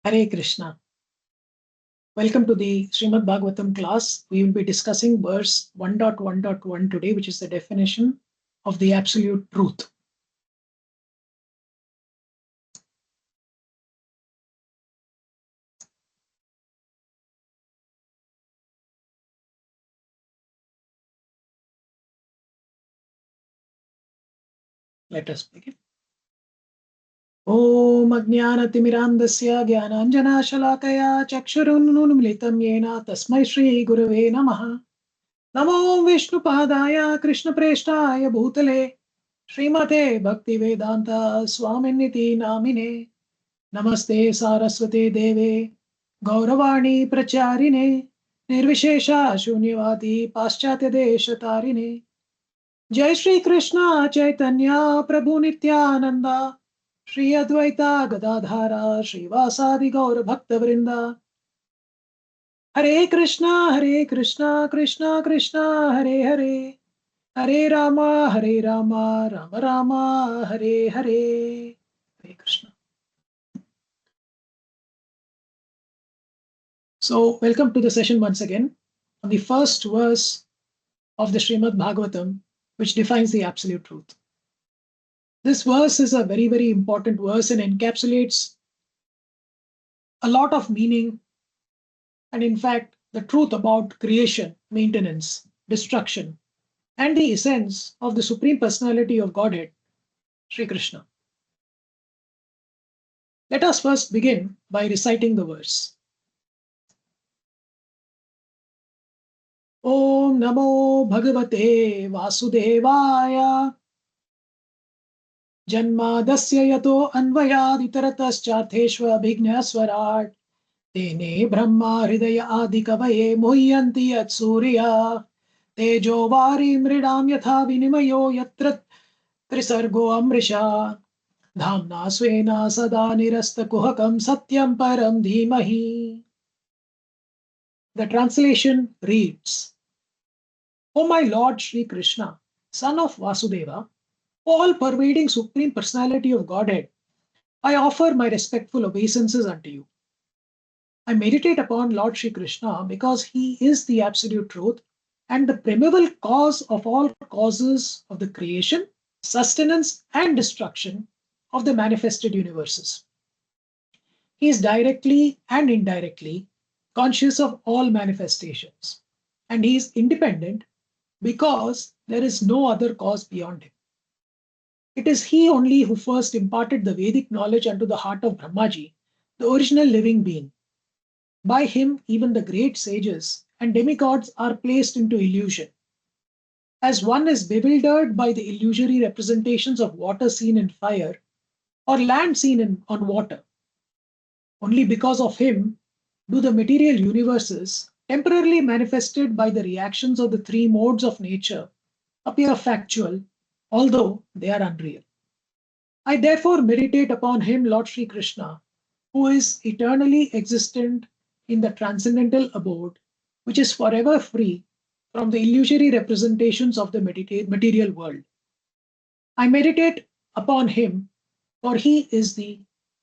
Hare Krishna. Welcome to the Śrīmad-Bhāgavatam class. We will be discussing verse 1.1.1 today, which is the definition of the absolute truth. Let us begin. Om Ajnana-timirandasya Jnananjana-shalakaya Chakshurunmilitam Yena Tasmai Shri Gurave Namaha. Namo Vishnupadaya Krishna-preshtaya Bhutale Śrīmate Bhakti-vedanta Swaminiti Namine Namaste Saraswate Deve Gauravani Pracharine Nirvishesha Shunyavadi Paschatya Deshatarine Jai Shri Krishna Chaitanya Prabhu Nityananda Shri Advaita Gadadhara Srivasadi Gaur Bhakta Vrinda Hare Krishna Krishna Krishna Hare Hare Hare Rama Rama Rama Hare Hare. Hare Krishna. So, welcome to the session once again on the first verse of the Śrīmad-Bhāgavatam, which defines the absolute truth. This verse is a very, very important verse and encapsulates a lot of meaning and, in fact, the truth about creation, maintenance, destruction, and the essence of the Supreme Personality of Godhead, Sri Krishna. Let us first begin by reciting the verse. Om Namo Bhagavate Vasudevaya Janmadasya Yato Anvayad Itarataschatheshva Bhigna svarāṭ Tene Brahmā Hridaya Adikavaye Muhyanti Yat Surya Tejo Vari Mridam Yatha Vinimayo Yatrat Trisargo Amrisha Dhamna Svena Sada Nirasta Kuhakam Satyam Param Dhimahi. The translation reads, O my Lord Sri Krishna, son of Vasudeva, all-pervading Supreme Personality of Godhead, I offer my respectful obeisances unto you. I meditate upon Lord Sri Krishna because he is the absolute truth and the primeval cause of all causes of the creation, sustenance, and destruction of the manifested universes. He is directly and indirectly conscious of all manifestations, and he is independent because there is no other cause beyond him. It is he only who first imparted the Vedic knowledge unto the heart of Brahmaji, the original living being. By him, even the great sages and demigods are placed into illusion. As one is bewildered by the illusory representations of water seen in fire or land seen on water, only because of him do the material universes, temporarily manifested by the reactions of the three modes of nature, appear factual, although they are unreal. I therefore meditate upon him, Lord Sri Krishna, who is eternally existent in the transcendental abode, which is forever free from the illusory representations of the material world. I meditate upon him, for he is the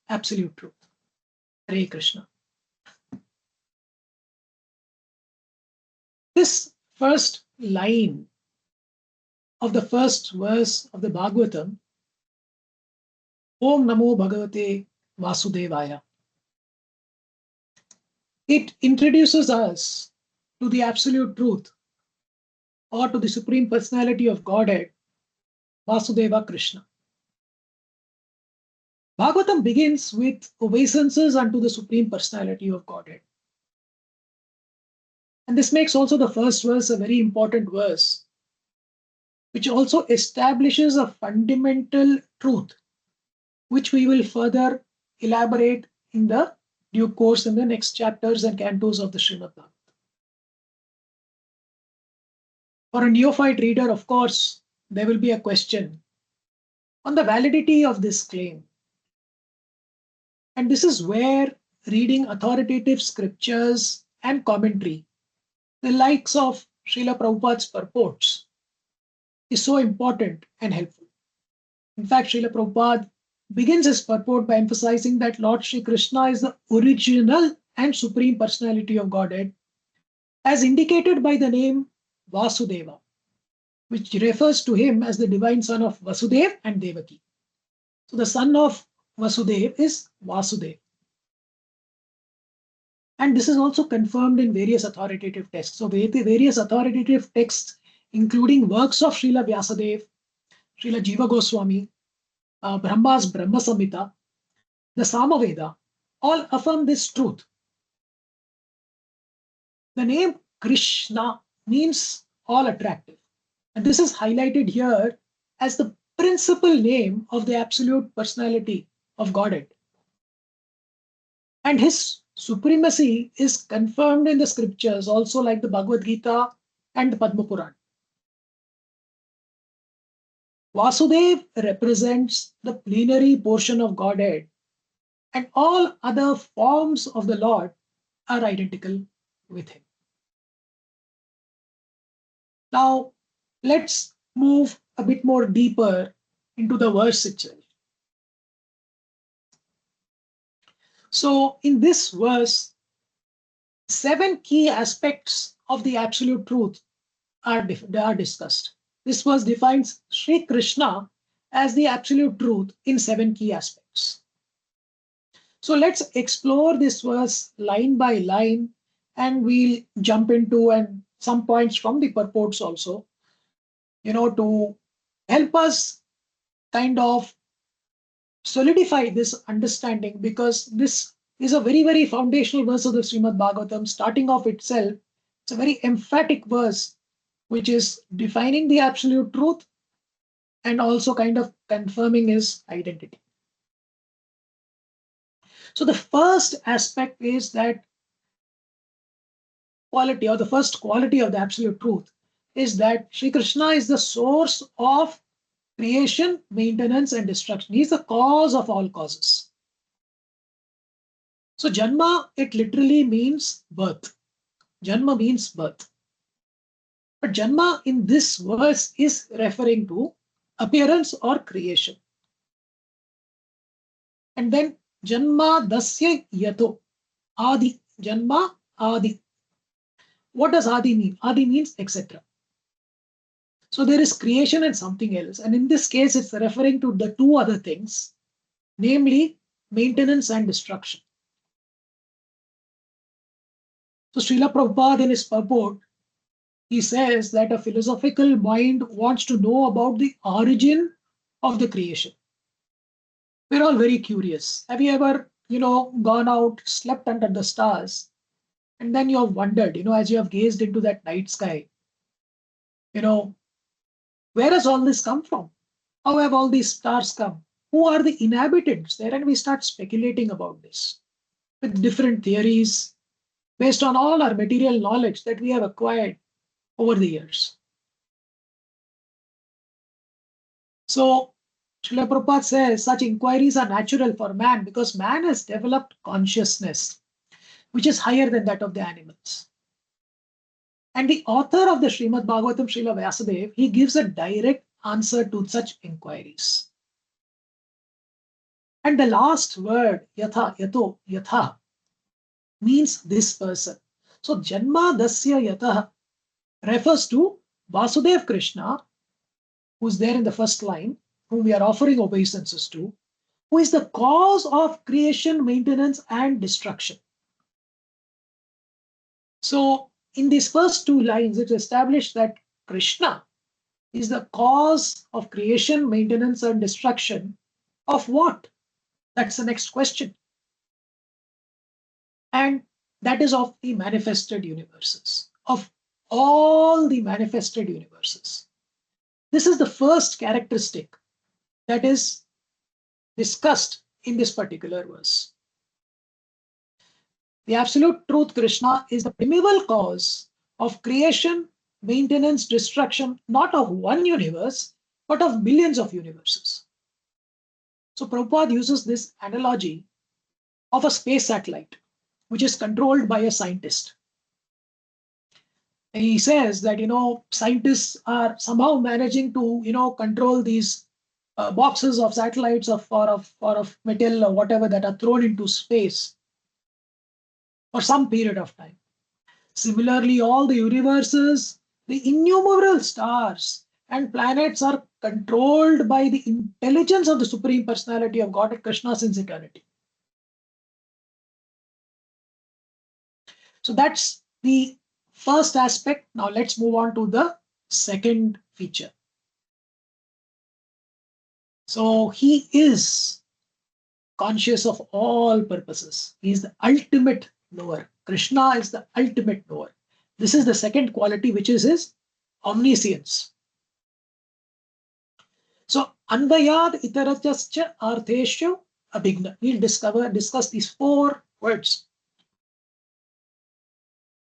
absolute truth. Hare Krishna. This first line of the first verse of the Bhagavatam, Om Namo Bhagavate Vasudevaya, it introduces us to the absolute truth or to the Supreme Personality of Godhead, Vasudeva Krishna. Bhagavatam begins with obeisances unto the Supreme Personality of Godhead. And this makes also the first verse a very important verse, which also establishes a fundamental truth, which we will further elaborate in the due course in the next chapters and cantos of the Śrīmad-Bhāgavatam. For a neophyte reader, of course, there will be a question on the validity of this claim. And this is where reading authoritative scriptures and commentary, the likes of Srila Prabhupada's purports, is so important and helpful. In fact, Srila Prabhupada begins his purport by emphasizing that Lord Sri Krishna is the original and supreme personality of Godhead, as indicated by the name Vasudeva, which refers to him as the divine son of Vasudev and Devaki. So the son of Vasudev is Vasudev. And this is also confirmed in various authoritative texts. So various authoritative texts, including works of Srila Vyasadeva, Srila Jiva Goswami, Brahma's Brahma Samhita, the Samaveda, all affirm this truth. The name Kṛṣṇa means all attractive. And this is highlighted here as the principal name of the absolute personality of Godhead. And his supremacy is confirmed in the scriptures, also like the Bhagavad Gita and the Padma Purāṇa. Vasudev represents the plenary portion of Godhead, and all other forms of the Lord are identical with him. Now, let's move a bit more deeper into the verse itself. So, in this verse, 7 key aspects of the absolute truth are discussed. This verse defines Sri Krishna as the absolute truth in 7 key aspects. So let's explore this verse line by line, and we'll jump into some points from the purports also, to help us kind of solidify this understanding, because this is a very, very foundational verse of the Śrīmad-Bhāgavatam. Starting off itself, it's a very emphatic verse, which is defining the absolute truth and also kind of confirming his identity. So the first aspect is that quality, or the first quality of the absolute truth, is that Sri Krishna is the source of creation, maintenance, and destruction. He is the cause of all causes. So Janma, it literally means birth. Janma means birth. But Janma in this verse is referring to appearance or creation. And then Janma dasya yato, Adi. Janma, Adi. What does Adi mean? Adi means etc. So there is creation and something else. And in this case, it's referring to the 2 other things, namely maintenance and destruction. So Srila Prabhupada in his purport, he says that a philosophical mind wants to know about the origin of the creation. We're all very curious. Have you ever, gone out, slept under the stars, and then you have wondered, as you have gazed into that night sky, where has all this come from? How have all these stars come? Who are the inhabitants there? And we start speculating about this with different theories based on all our material knowledge that we have acquired over the years. So Srila Prabhupada says such inquiries are natural for man because man has developed consciousness which is higher than that of the animals. And the author of the Śrīmad-Bhāgavatam, Srila Vyasadeva, he gives a direct answer to such inquiries. And the last word, yatha, yato, yatha, means this person. So Janma dasya yatah refers to Vasudev Krishna, who's there in the first line, whom we are offering obeisances to, who is the cause of creation, maintenance, and destruction. So in these first 2 lines, it's established that Krishna is the cause of creation, maintenance, and destruction of what? That's the next question. And that is of the manifested universes, of all the manifested universes. This is the first characteristic that is discussed in this particular verse. The absolute truth, Krishna, is the primeval cause of creation, maintenance, destruction, not of one universe, but of millions of universes. So Prabhupada uses this analogy of a space satellite, which is controlled by a scientist. And he says that, scientists are somehow managing to, control these boxes of satellites of metal or whatever that are thrown into space for some period of time. Similarly, all the universes, the innumerable stars and planets are controlled by the intelligence of the Supreme Personality of Godhead Krishna since eternity. So that's the first aspect. Now let's move on to the second feature. So he is conscious of all purposes. He is the ultimate knower. Krishna is the ultimate knower. This is the second quality, which is his omniscience. So anvayad itaratascha artheshu abhigna. We'll discuss these 4 words.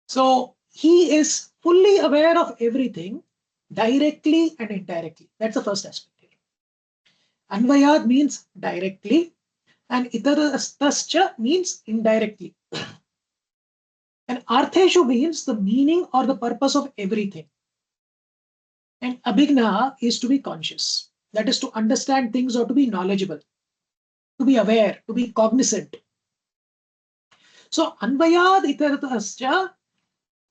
So he is fully aware of everything, directly and indirectly. That's the first aspect here. Anvayad means directly, and itaratascha means indirectly. And artheshu means the meaning or the purpose of everything. And abhigna is to be conscious. That is to understand things or to be knowledgeable, to be aware, to be cognizant. So anvayad itaratascha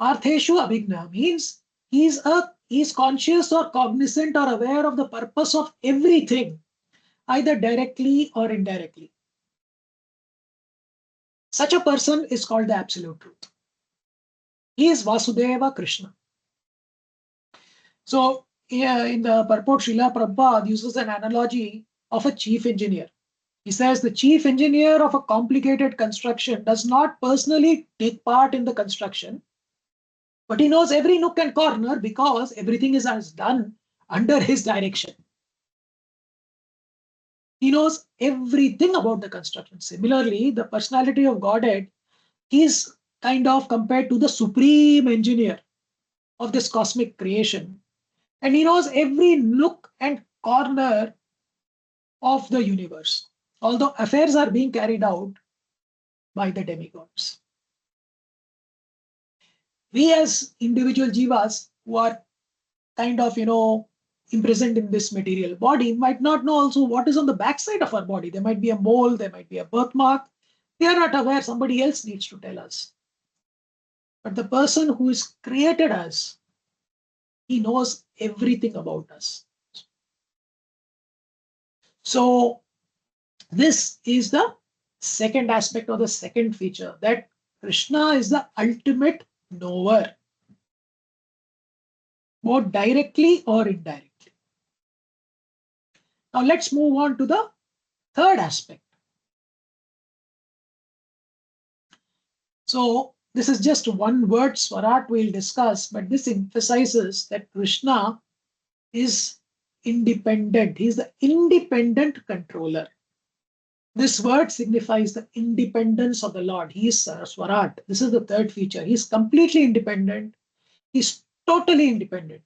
artheshu abhigna means he is conscious or cognizant or aware of the purpose of everything, either directly or indirectly. Such a person is called the absolute truth. He is Vasudeva Krishna. So in the purport, Srila Prabhupada uses an analogy of a chief engineer. He says the chief engineer of a complicated construction does not personally take part in the construction, but he knows every nook and corner because everything is done under his direction. He knows everything about the construction. Similarly, the personality of Godhead is kind of compared to the supreme engineer of this cosmic creation. And he knows every nook and corner of the universe, although affairs are being carried out by the demigods. We as individual jivas who are kind of, imprisoned in this material body might not know also what is on the backside of our body. There might be a mole, there might be a birthmark. We are not aware. Somebody else needs to tell us. But the person who has created us, he knows everything about us. So this is the second aspect or the second feature, that Krishna is the ultimate knower, both directly or indirectly. Now let's move on to the third aspect. So this is just one word, svarāṭ, we'll discuss, but this emphasizes that Krishna is independent. He is the independent controller. This word signifies the independence of the Lord. He is svarāṭ. This is the third feature. He is completely independent. He is totally independent.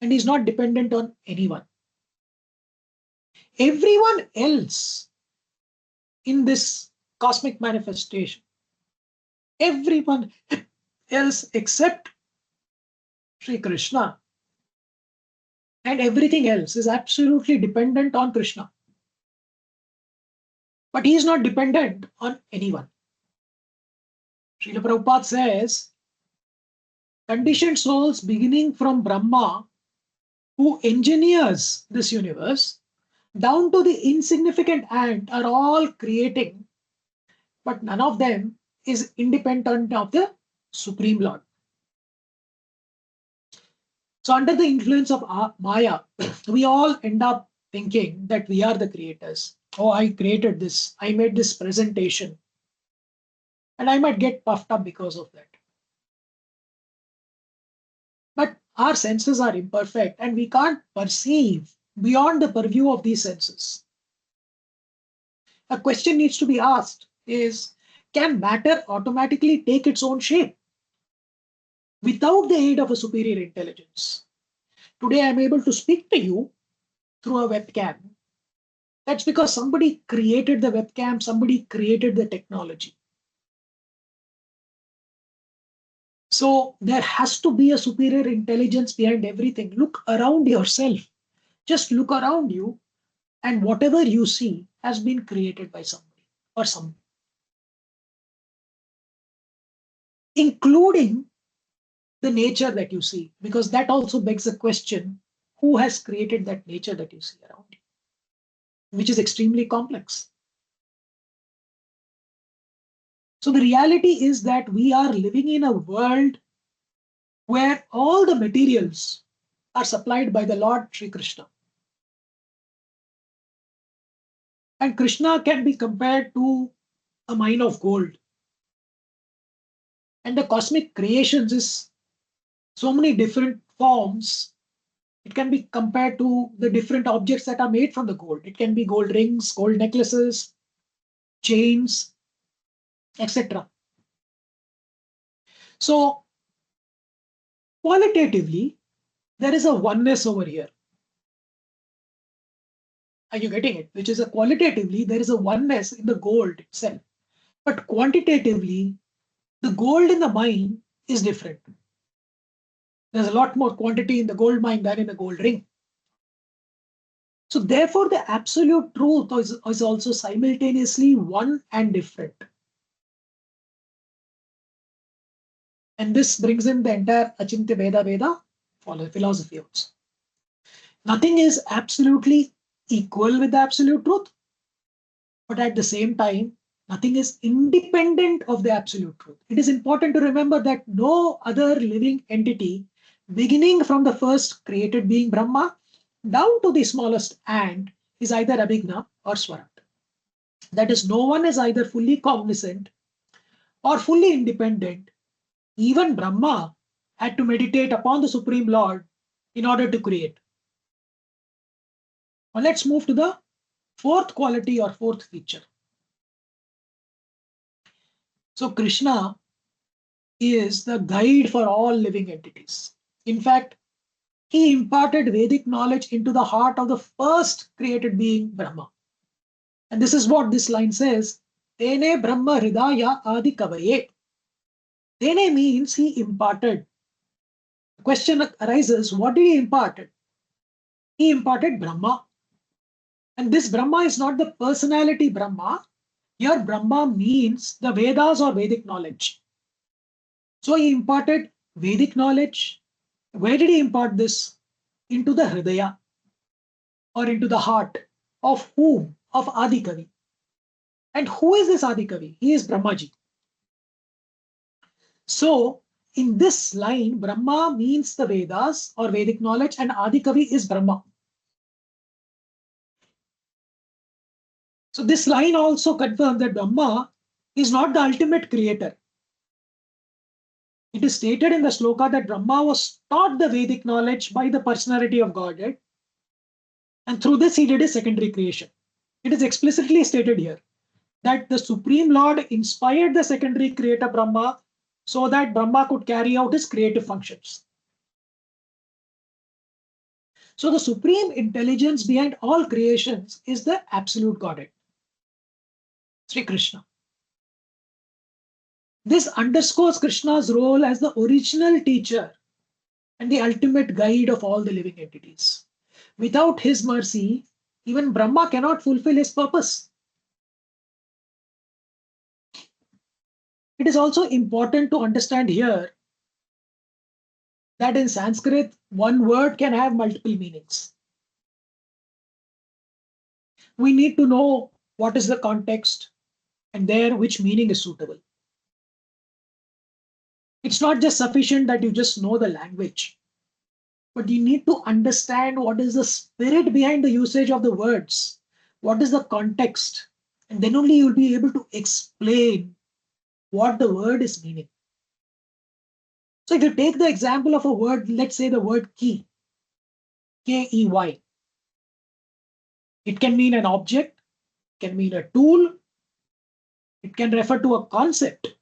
And he is not dependent on anyone. Everyone else in this cosmic manifestation, everyone else except Sri Krishna and everything else is absolutely dependent on Krishna. But he is not dependent on anyone. Srila Prabhupada says, conditioned souls beginning from Brahmā, who engineers this universe, down to the insignificant ant, are all creating, but none of them is independent of the Supreme Lord. So under the influence of Maya, we all end up thinking that we are the creators. Oh, I created this. I made this presentation. And I might get puffed up because of that. But our senses are imperfect and we can't perceive beyond the purview of these senses. A question needs to be asked is, can matter automatically take its own shape without the aid of a superior intelligence? Today I'm able to speak to you through a webcam. That's because somebody created the webcam, somebody created the technology. So there has to be a superior intelligence behind everything. Look around yourself. Just look around you. And whatever you see has been created by somebody or something, including the nature that you see, because that also begs the question, who has created that nature that you see around you, which is extremely complex. So the reality is that we are living in a world where all the materials are supplied by the Lord Sri Krishna. And Krishna can be compared to a mine of gold. And the cosmic creations is so many different forms. It can be compared to the different objects that are made from the gold. It can be gold rings, gold necklaces, chains, etc. So qualitatively, there is a oneness over here. Are you getting it? Which is a qualitatively, there is a oneness in the gold itself. But quantitatively, the gold in the mine is different. There's a lot more quantity in the gold mine than in the gold ring. So therefore, the absolute truth is also simultaneously one and different. And this brings in the entire Achintya Veda philosophy also. Nothing is absolutely equal with the absolute truth, but at the same time, nothing is independent of the absolute truth. It is important to remember that no other living entity, beginning from the first created being Brahma, down to the smallest ant, is either abhigna or svarāṭ. That is, no one is either fully cognizant or fully independent. Even Brahma had to meditate upon the Supreme Lord in order to create. Now let's move to the fourth quality or fourth feature. So Krishna is the guide for all living entities. In fact, he imparted Vedic knowledge into the heart of the first created being, Brahma. And this is what this line says, Tene Brahma Hridaya Adi Kavaye. Tene means he imparted. The question arises, what did he impart? He imparted Brahma. And this Brahma is not the personality Brahma. Here Brahma means the Vedas or Vedic knowledge. So he imparted Vedic knowledge. Where did he impart this? Into the Hridaya or into the heart of whom? Of Adi Kavi. And who is this Adi Kavi? He is Brahmaji. So in this line, Brahma means the Vedas or Vedic knowledge and Adi Kavi is Brahma. So this line also confirms that Brahma is not the ultimate creator. It is stated in the sloka that Brahma was taught the Vedic knowledge by the personality of Godhead, and through this he did a secondary creation. It is explicitly stated here that the Supreme Lord inspired the secondary creator Brahma so that Brahma could carry out his creative functions. So the supreme intelligence behind all creations is the absolute Godhead, Sri Krishna. This underscores Krishna's role as the original teacher and the ultimate guide of all the living entities. Without his mercy, even Brahma cannot fulfill his purpose. It is also important to understand here that in Sanskrit, one word can have multiple meanings. We need to know what is the context and there which meaning is suitable. It's not just sufficient that you just know the language, but you need to understand what is the spirit behind the usage of the words, what is the context, and then only you'll be able to explain what the word is meaning. So if you take the example of a word, let's say the word key, K-E-Y, it can mean an object, it can mean a tool, it can refer to a concept.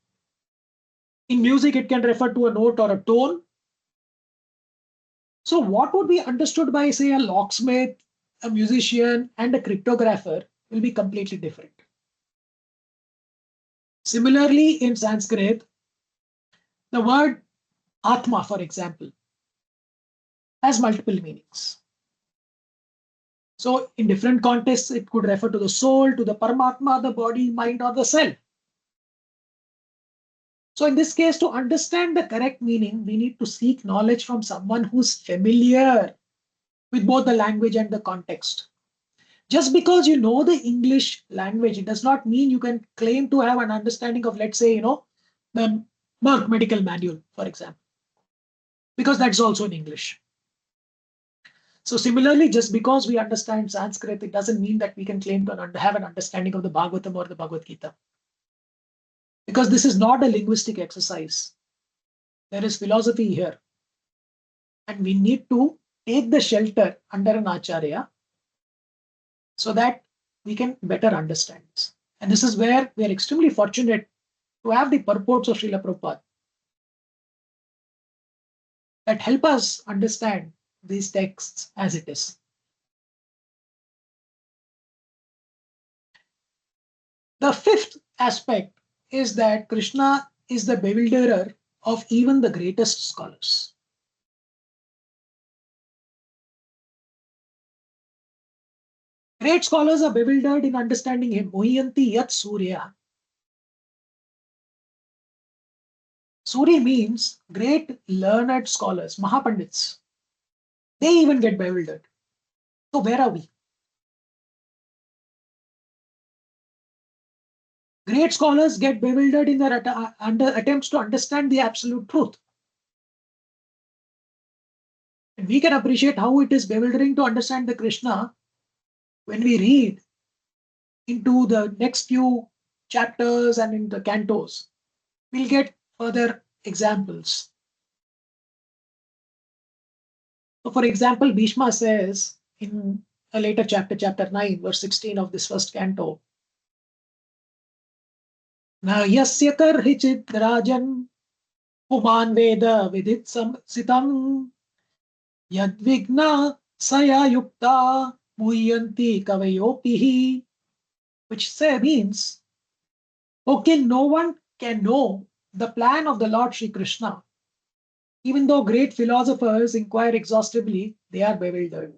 In music, it can refer to a note or a tone. So what would be understood by, say, a locksmith, a musician, and a cryptographer will be completely different. Similarly, in Sanskrit, the word Atma, for example, has multiple meanings. So in different contexts, it could refer to the soul, to the Paramatma, the body, mind, or the self. So in this case, to understand the correct meaning, we need to seek knowledge from someone who's familiar with both the language and the context. Just because you know the English language, it does not mean you can claim to have an understanding of, let's say, the Merck medical manual, for example, because that's also in English. So similarly, just because we understand Sanskrit, it doesn't mean that we can claim to have an understanding of the Bhagavatam or the Bhagavad Gita. Because this is not a linguistic exercise. There is philosophy here. And we need to take the shelter under an Acharya so that we can better understand this. And this is where we are extremely fortunate to have the purports of Srila Prabhupada that help us understand these texts as it is. The fifth aspect is that Krishna is the bewilderer of even the greatest scholars. Great scholars are bewildered in understanding him. Muhyanti yat surya. Suri means great learned scholars, Mahapandits. They even get bewildered. So where are we? Great scholars get bewildered in their attempts to understand the absolute truth. And we can appreciate how it is bewildering to understand the Krishna when we read into the next few chapters and in the cantos. We'll get further examples. So for example, Bhishma says in a later chapter, chapter 9, verse 16 of this first canto, Na yasya karhichit rajan puman veda vidit sitam yadvigna saya yukta muhyanti kavayopihi, which means, okay, no one can know the plan of the Lord Sri Krishna. Even though great philosophers inquire exhaustively, they are bewildered.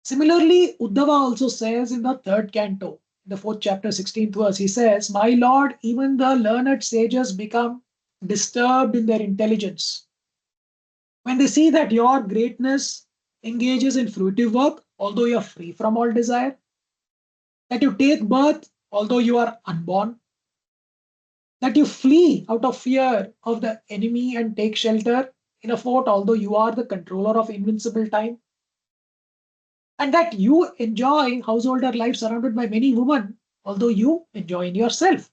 Similarly, Uddhava also says in the third canto, the fourth chapter, 16th verse, he says, My Lord, even the learned sages become disturbed in their intelligence when they see that your greatness engages in fruitive work, although you are free from all desire, that you take birth, although you are unborn, that you flee out of fear of the enemy and take shelter in a fort, although you are the controller of invincible time, and that you enjoy householder life surrounded by many women, although you enjoy in yourself.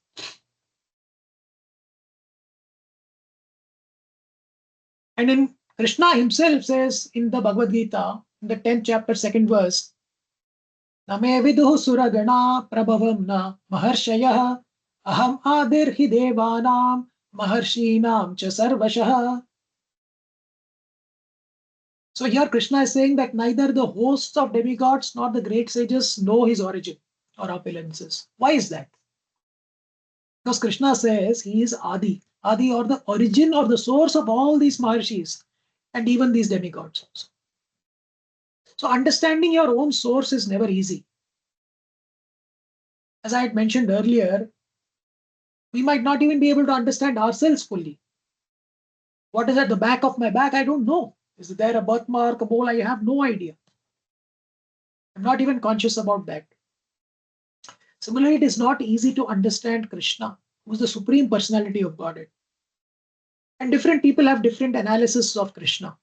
And in Krishna himself says in the Bhagavad Gita, in the 10th chapter, 2nd verse, Name viduhu suragana prabhavam na maharshayah aham adir hi devanam maharshinam cha sarvashah. So here Krishna is saying that neither the hosts of demigods nor the great sages know his origin or opulences. Why is that? Because Krishna says he is Adi. Adi, or the origin or the source of all these Maharshis and even these demigods also. So understanding your own source is never easy. As I had mentioned earlier, we might not even be able to understand ourselves fully. What is at the back of my back? I don't know. Is there a birthmark, a mole? I have no idea. I'm not even conscious about that. Similarly, it is not easy to understand Krishna, who is the Supreme Personality of Godhead. And different people have different analysis of Krishna.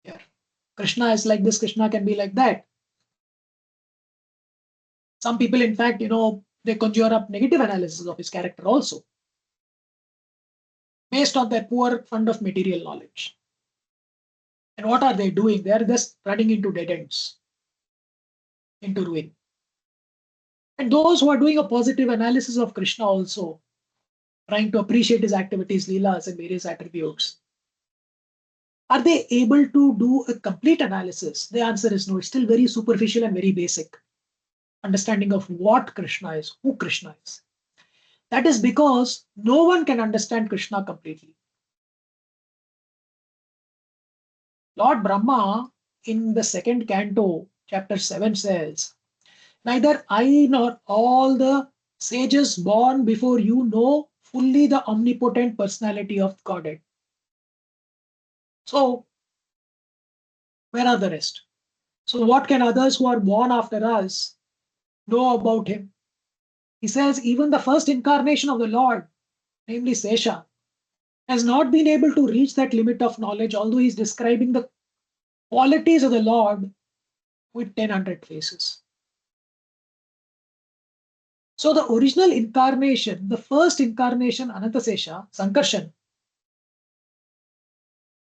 Here, Krishna is like this, Krishna can be like that. Some people, in fact, they conjure up negative analysis of his character also, based on their poor fund of material knowledge. And what are they doing? They are just running into dead ends, into ruin. And those who are doing a positive analysis of Krishna also, trying to appreciate his activities, leelas, and various attributes, are they able to do a complete analysis? The answer is no. It's still very superficial and very basic understanding of what Krishna is, who Krishna is. That is because no one can understand Krishna completely. Lord Brahma, in the second canto, chapter 7 says, neither I nor all the sages born before you know fully the omnipotent personality of Godhead. So, where are the rest? So, what can others who are born after us know about him? He says, even the first incarnation of the Lord, namely Sesha, has not been able to reach that limit of knowledge, although he's describing the qualities of the Lord with 10,100 faces. So the original incarnation, the first incarnation, Anantasesha, Sankarshan,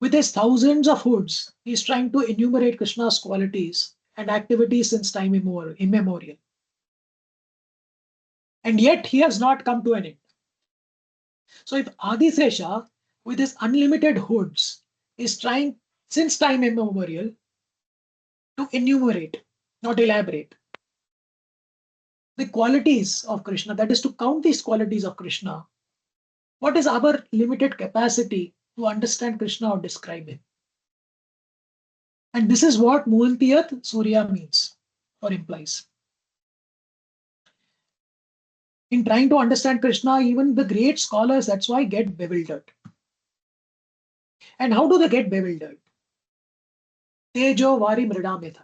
with his thousands of hoods, he is trying to enumerate Krishna's qualities and activities since time immemorial. And yet he has not come to an end. So if Adisesha, with his unlimited hoods, is trying since time immemorial to enumerate, not elaborate, the qualities of Krishna, that is to count these qualities of Krishna, what is our limited capacity to understand Krishna or describe him? And this is what Muhantiyat Surya means or implies. In trying to understand Krishna, even the great scholars, that's why, get bewildered. And how do they get bewildered? Tejo Vari Mridamita.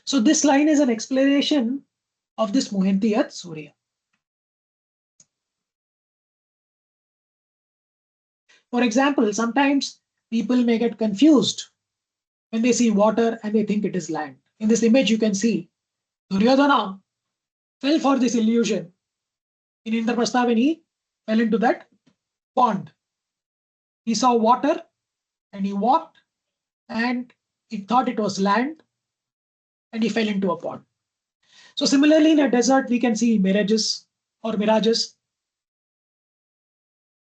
So this line is an explanation of this Muhantiyat Surya. For example, sometimes people may get confused when they see water and they think it is land. In this image, you can see Duryodhana fell for this illusion in Indraprastha when he fell into that pond. He saw water and he walked and he thought it was land and he fell into a pond. So similarly, in a desert, we can see mirages or mirages.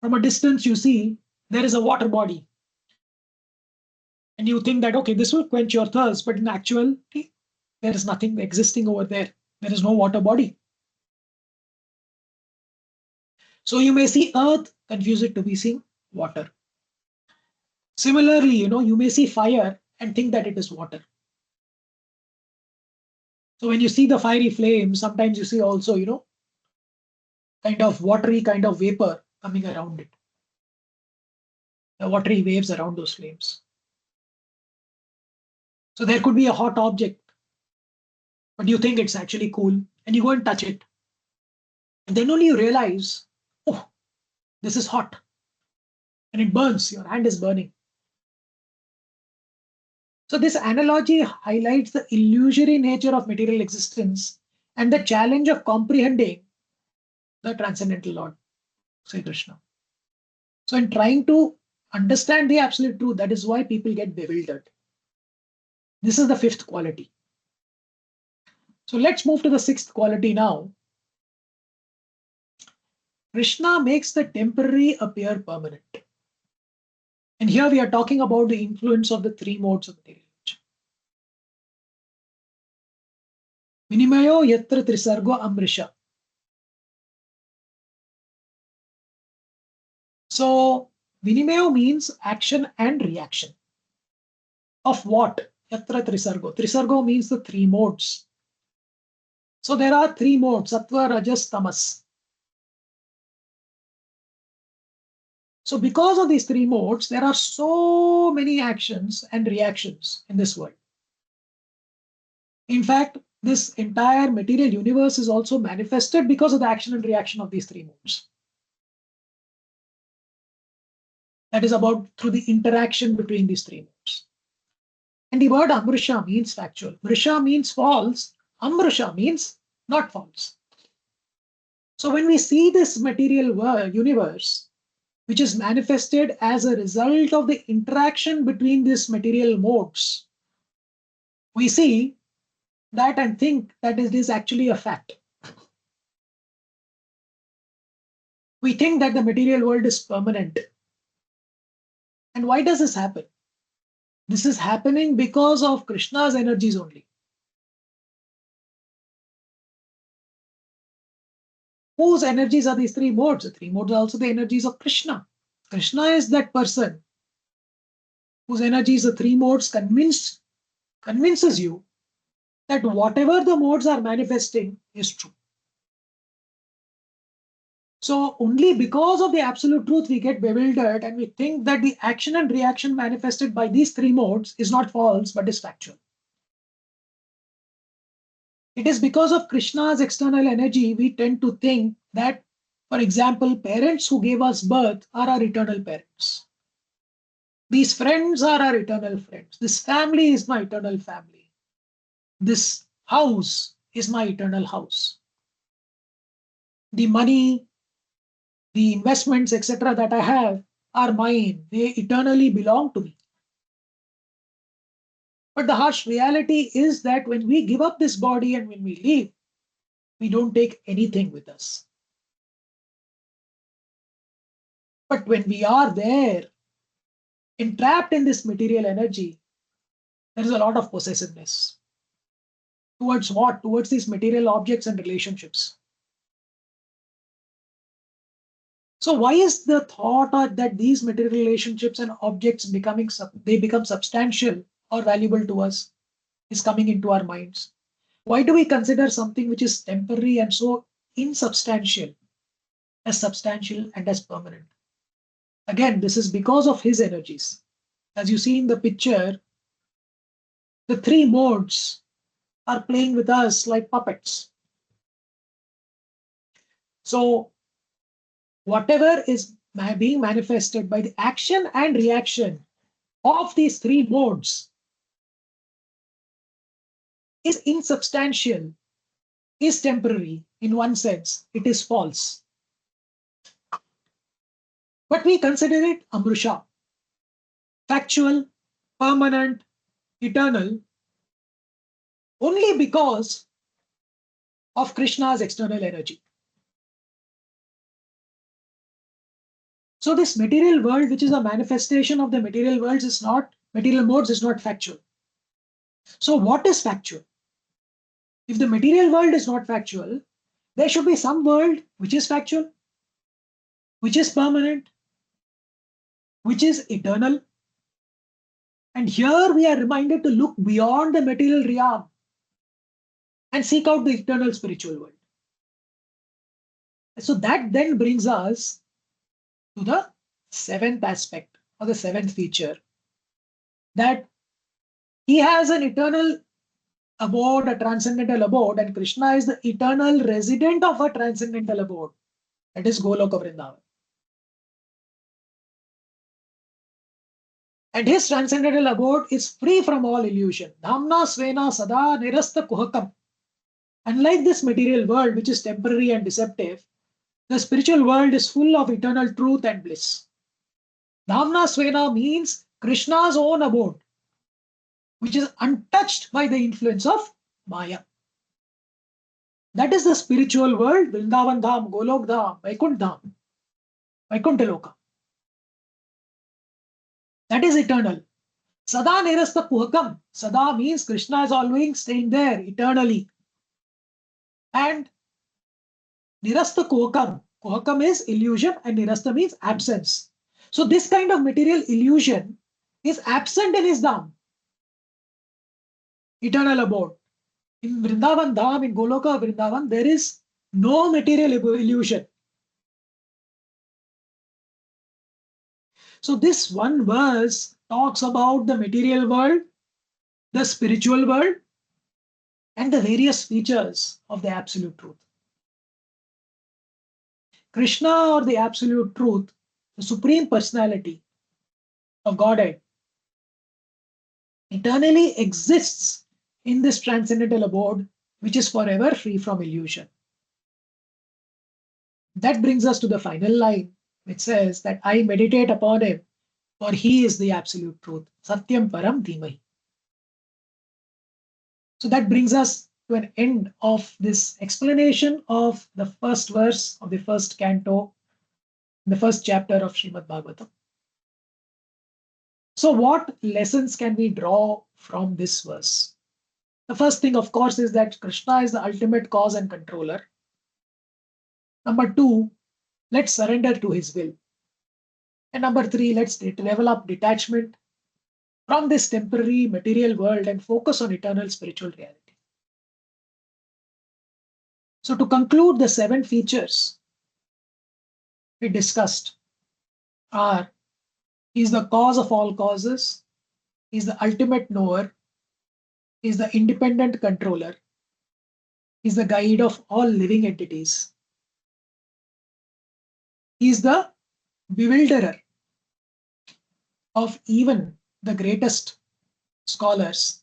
From a distance, you see there is a water body. And you think that, okay, this will quench your thirst, but in actuality, there is nothing existing over there. There is no water body. So you may see earth, confuse it to be seeing water. Similarly, you may see fire and think that it is water. So when you see the fiery flame, sometimes you see also, kind of watery kind of vapor coming around it. The watery waves around those flames. So there could be a hot object, but you think it's actually cool, and you go and touch it. And then only you realize, oh, this is hot. And it burns, your hand is burning. So this analogy highlights the illusory nature of material existence and the challenge of comprehending the transcendental Lord, Sri Krishna. So in trying to understand the absolute truth, that is why people get bewildered. This is the fifth quality. So let's move to the sixth quality now. Krishna makes the temporary appear permanent. And here we are talking about the influence of the three modes of material nature. Vinimayo yatra trisargo amrisha. So Vinimayo means action and reaction. Of what? Yatra trisargo. Trisargo means the three modes. So there are three modes, sattva, rajas, tamas. So because of these three modes, there are so many actions and reactions in this world. In fact, this entire material universe is also manifested because of the action and reaction of these three modes. That is about through the interaction between these three modes. And the word amrisha means factual. Mrisha means false. Amrisha means not false. So when we see this material universe, which is manifested as a result of the interaction between these material modes, we see that and think that it is actually a fact. We think that the material world is permanent. And why does this happen? This is happening because of Krishna's energies only. Whose energies are these three modes? The three modes are also the energies of Krishna. Krishna is that person whose energies, the three modes, convinces you that whatever the modes are manifesting is true. So only because of the absolute truth we get bewildered and we think that the action and reaction manifested by these three modes is not false but is factual. It is because of Krishna's external energy we tend to think that, for example, parents who gave us birth are our eternal parents. These friends are our eternal friends. This family is my eternal family. This house is my eternal house. The money, the investments, etc., that I have are mine. They eternally belong to me. But the harsh reality is that when we give up this body and when we leave, we don't take anything with us. But when we are there, entrapped in this material energy, there is a lot of possessiveness. Towards what? Towards these material objects and relationships. So why is the thought that these material relationships and objects become substantial or valuable to us is coming into our minds? Why do we consider something which is temporary and so insubstantial as substantial and as permanent? Again, this is because of his energies. As you see in the picture, the three modes are playing with us like puppets. So whatever is being manifested by the action and reaction of these three modes is insubstantial, is temporary in one sense, it is false. But we consider it amrusha, factual, permanent, eternal, only because of Krishna's external energy. So this material world, which is a manifestation of the material worlds, is not material modes, is not factual. So what is factual? If the material world is not factual, there should be some world which is factual, which is permanent, which is eternal. And here we are reminded to look beyond the material realm and seek out the eternal spiritual world. So that then brings us to the seventh aspect or the seventh feature, that he has an eternal abode, a transcendental abode, and Krishna is the eternal resident of a transcendental abode, that is Goloka Vrindavan. And his transcendental abode is free from all illusion. Dhamna svena sada nirasta kuhakam. Unlike this material world, which is temporary and deceptive, the spiritual world is full of eternal truth and bliss. Dhamna svena means Krishna's own abode, which is untouched by the influence of Maya. That is the spiritual world, Vrindavan Dham, Golok Dham, Vaikunt Dham, Vaikuntha Loka. That is eternal. Sada nirasta kuhakam. Sada means Krishna is always staying there eternally. And nirasta kuhakam. Kuhakam is illusion and nirasta means absence. So this kind of material illusion is absent in his Dham, eternal abode. In Vrindavan Dham, in Goloka Vrindavan, there is no material illusion. So this one verse talks about the material world, the spiritual world, and the various features of the absolute truth. Krishna, or the absolute truth, the supreme personality of Godhead, eternally exists in this transcendental abode, which is forever free from illusion. That brings us to the final line, which says that I meditate upon him, for he is the absolute truth. Satyam Param Dhimahi. So that brings us to an end of this explanation of the first verse of the first canto, the first chapter of Śrīmad-Bhāgavatam. So what lessons can we draw from this verse? The first thing, of course, is that Krishna is the ultimate cause and controller. Number two, let's surrender to his will. And number three, let's develop detachment from this temporary material world and focus on eternal spiritual reality. So to conclude, the 7 features we discussed are: he is the cause of all causes, he is the ultimate knower, he is the independent controller, he is the guide of all living entities, he is the bewilderer of even the greatest scholars,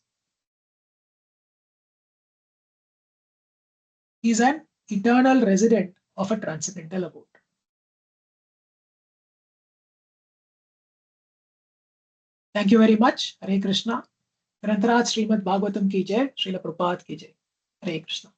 he is an eternal resident of a transcendental abode. Thank you very much. Hare Krishna. Grantaraj Śrīmad-Bhāgavatam ki jai. Srila Prabhupada ki jai. Hare Krishna.